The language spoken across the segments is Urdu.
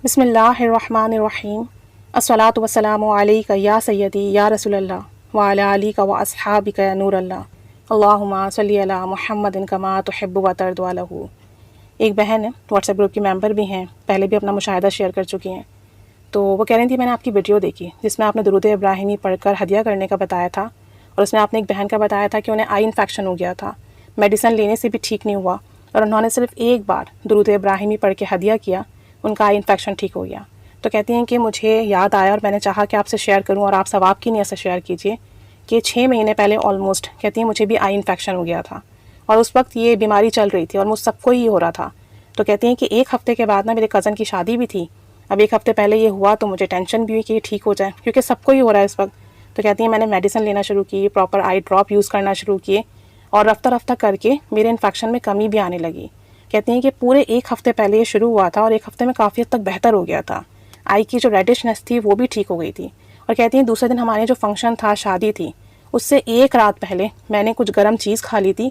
بسم اللہ الرحمن الرحیم الصلاۃ والسلام علیک یا سیدی یا رسول اللہ وعلی آلک و اصحابک یا نور اللہ اللہم صلی علی محمد کما تحب و ترضی عنہ۔ ایک بہن ہے، واٹس ایپ گروپ کی ممبر بھی ہیں، پہلے بھی اپنا مشاہدہ شیئر کر چکی ہیں، تو وہ کہہ رہی تھی میں نے آپ کی ویڈیو دیکھی جس میں آپ نے درود ابراہیمی پڑھ کر ہدیہ کرنے کا بتایا تھا، اور اس میں آپ نے ایک بہن کا بتایا تھا کہ انہیں آئی انفیکشن ہو گیا تھا، میڈیسن لینے سے بھی ٹھیک نہیں ہوا، اور انہوں نے صرف ایک بار درود ابراہیمی پڑھ کے ہدیہ کیا، ان کا آئی انفیکشن ٹھیک ہو گیا۔ تو کہتی ہیں کہ مجھے یاد آیا اور میں نے چاہا کہ آپ سے شیئر کروں، اور آپ ثواب کی نیت سے شیئر کیجئے کہ 6 مہینے پہلے آلموسٹ کہتی ہیں مجھے بھی آئی انفیکشن ہو گیا تھا، اور اس وقت یہ بیماری چل رہی تھی اور مجھ سب کو ہی ہو رہا تھا۔ تو کہتی ہیں کہ ایک ہفتے کے بعد میرے کزن کی شادی بھی تھی، اب ایک ہفتے پہلے یہ ہوا تو مجھے ٹینشن بھی ہوئی کہ یہ ٹھیک ہو جائے، کیونکہ سب کو ہی ہو رہا ہے اس وقت۔ تو کہتی ہیں میں نے میڈیسن لینا شروع کی، پراپر آئی ڈراپ یوز کرنا شروع کیے، اور رفتہ رفتہ کر کے میرے انفیکشن میں کمی بھی آنے لگی۔ کہتی ہیں کہ پورے ایک ہفتے پہلے یہ شروع ہوا تھا اور ایک ہفتے میں کافی حد تک بہتر ہو گیا تھا، آئی کی جو ریڈشنس تھی وہ بھی ٹھیک ہو گئی تھی۔ اور کہتی ہیں دوسرے دن ہمارے جو فنکشن تھا، شادی تھی، اس سے ایک رات پہلے میں نے کچھ گرم چیز کھا لی تھی،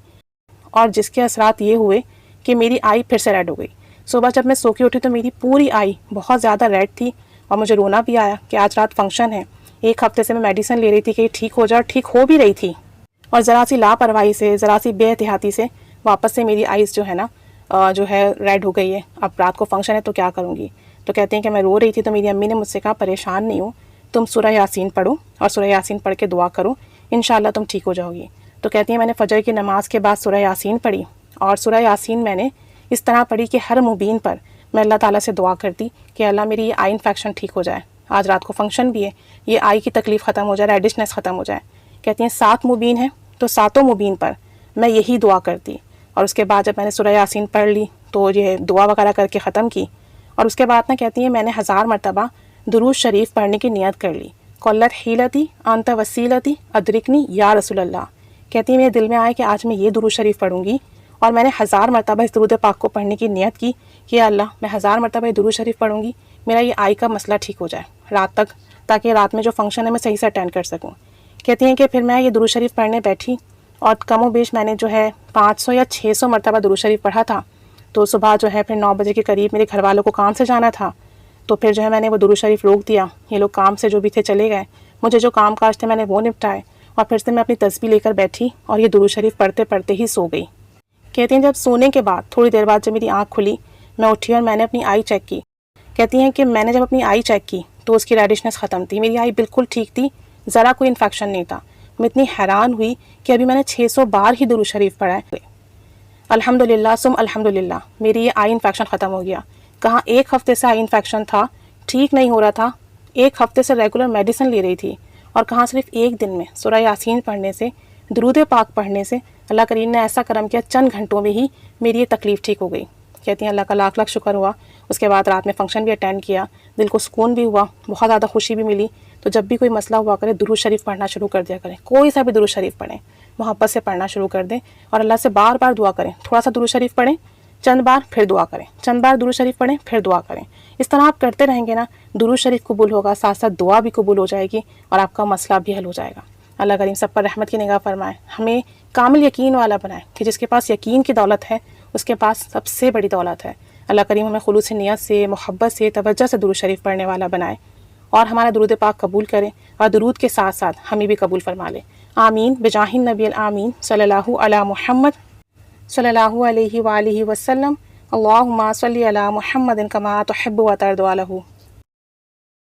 اور جس کے اثرات یہ ہوئے کہ میری آئی پھر سے ریڈ ہو گئی۔ صبح جب میں سو کے اٹھی تو میری پوری آئی بہت زیادہ ریڈ تھی، اور مجھے رونا بھی آیا کہ آج رات فنکشن ہے، ایک ہفتے سے میں میڈیسن لے رہی تھی کہ یہ ٹھیک ہو جائے، اور ٹھیک ہو بھی رہی تھی، اور ذرا سی لاپرواہی سے، ذرا سی بے احتیاطی سے واپس سے میری آئیز جو ہے نا جو ہے ریڈ ہو گئی ہے۔ اب رات کو فنکشن ہے تو کیا کروں گی؟ تو کہتے ہیں کہ میں رو رہی تھی تو میری امی نے مجھ سے کہا پریشان نہیں ہو، تم سورہ یاسین پڑھو، اور سورہ یاسین پڑھ کے دعا کرو، انشاءاللہ تم ٹھیک ہو جاؤ گی۔ تو کہتی ہیں میں نے فجر کی نماز کے بعد سورہ یاسین پڑھی، اور سورہ یاسین میں نے اس طرح پڑھی کہ ہر مبین پر میں اللہ تعالیٰ سے دعا کرتی کہ اللہ میری یہ آئی انفیکشن ٹھیک ہو جائے، آج رات کو فنکشن بھی ہے، یہ آئی کی تکلیف ختم ہو جائے، ریڈشنس ختم ہو جائے۔ کہتی ہیں 7 مبین ہیں تو 7 مبین پر میں یہی دعا کرتی، اور اس کے بعد جب میں نے سورہ یاسین پڑھ لی تو یہ دعا وغیرہ کر کے ختم کی، اور اس کے بعد نہ کہتی ہیں میں نے 1000 مرتبہ درود شریف پڑھنے کی نیت کر لی، قلت حیلتی انت وسیلتی ادرکنی یا رسول اللہ۔ کہتی ہیں میرے دل میں آئے کہ آج میں یہ درود شریف پڑھوں گی، اور میں نے 1000 مرتبہ اس درود پاک کو پڑھنے کی نیت کی کہ یا اللہ میں 1000 مرتبہ یہ درود شریف پڑھوں گی، میرا یہ آئی کا مسئلہ ٹھیک ہو جائے رات تک، تاکہ رات میں جو فنکشن ہے میں صحیح سے اٹینڈ کر سکوں۔ کہتی ہیں کہ پھر میں یہ درود شریف پڑھنے بیٹھی، اور کم و بیش میں نے جو ہے 500 یا 600 مرتبہ درود شریف پڑھا تھا۔ تو صبح جو ہے پھر 9 بجے کے قریب میرے گھر والوں کو کام سے جانا تھا، تو پھر جو ہے میں نے وہ درود شریف روک دیا، یہ لوگ کام سے جو بھی تھے چلے گئے، مجھے جو کام کاج تھے میں نے وہ نپٹائے، اور پھر سے میں اپنی تسبیح لے کر بیٹھی اور یہ درود شریف پڑھتے پڑھتے ہی سو گئی۔ کہتی ہیں جب سونے کے بعد تھوڑی دیر بعد جب میری آنکھ کھلی، میں اٹھی اور میں نے اپنی آئی چیک کی۔ کہتی ہیں کہ میں نے جب اپنی آئی چیک کی تو اس کی ریڈشنس ختم تھی، میری آئی بالکل ٹھیک تھی، ذرا کوئی انفیکشن نہیں تھا۔ میں اتنی حیران ہوئی کہ ابھی میں نے 600 بار ہی درود شریف پڑھا ہے۔ الحمدللہ ثم الحمدللہ میری یہ آئی انفیکشن ختم ہو گیا۔ کہاں ایک ہفتے سے آئی انفیکشن تھا، ٹھیک نہیں ہو رہا تھا، ایک ہفتے سے ریگولر میڈیسن لے رہی تھی، اور کہاں صرف ایک دن میں سورہ یاسین پڑھنے سے، درود پاک پڑھنے سے اللہ کریم نے ایسا کرم کیا، چند گھنٹوں میں ہی میری یہ تکلیف ٹھیک ہو گئی۔ کہتی ہیں اللہ کا لاکھ لاکھ شکر ہوا۔ اس کے بعد رات میں فنکشن بھی اٹینڈ کیا، دل کو سکون بھی ہوا، بہت زیادہ خوشی بھی ملی۔ تو جب بھی کوئی مسئلہ ہوا کرے درود شریف پڑھنا شروع کر دیا کریں، کوئی سا بھی درود شریف پڑھیں، محبت سے پڑھنا شروع کر دیں، اور اللہ سے بار بار دعا کریں، تھوڑا سا درود شریف پڑھیں، چند بار پھر دعا کریں، چند بار درود شریف پڑھیں پھر دعا کریں۔ اس طرح آپ کرتے رہیں گے نا، درود شریف قبول ہوگا، ساتھ ساتھ دعا بھی قبول ہو جائے گی، اور آپ کا مسئلہ بھی حل ہو جائے گا۔ اللہ کریم سب پر رحمت کی نگاہ فرمائے، ہمیں کامل یقین والا بنائے کہ جس کے پاس یقین کی دولت ہے اس کے پاس سب سے بڑی دولت ہے۔ اللہ کریم ہمیں خلوص نیت سے، محبت سے، توجہ سے درود شریف پڑھنے والا بنائے، اور ہمارا درود پاک قبول کرے، اور درود کے ساتھ ساتھ ہمیں بھی قبول فرما لے۔ آمین بجاہ النبی الامین صلی اللہ علی محمد صلی اللہ علیہ وآلہ وسلم۔ اللہم صلی علی محمد کما تحب و ترضی عنہ۔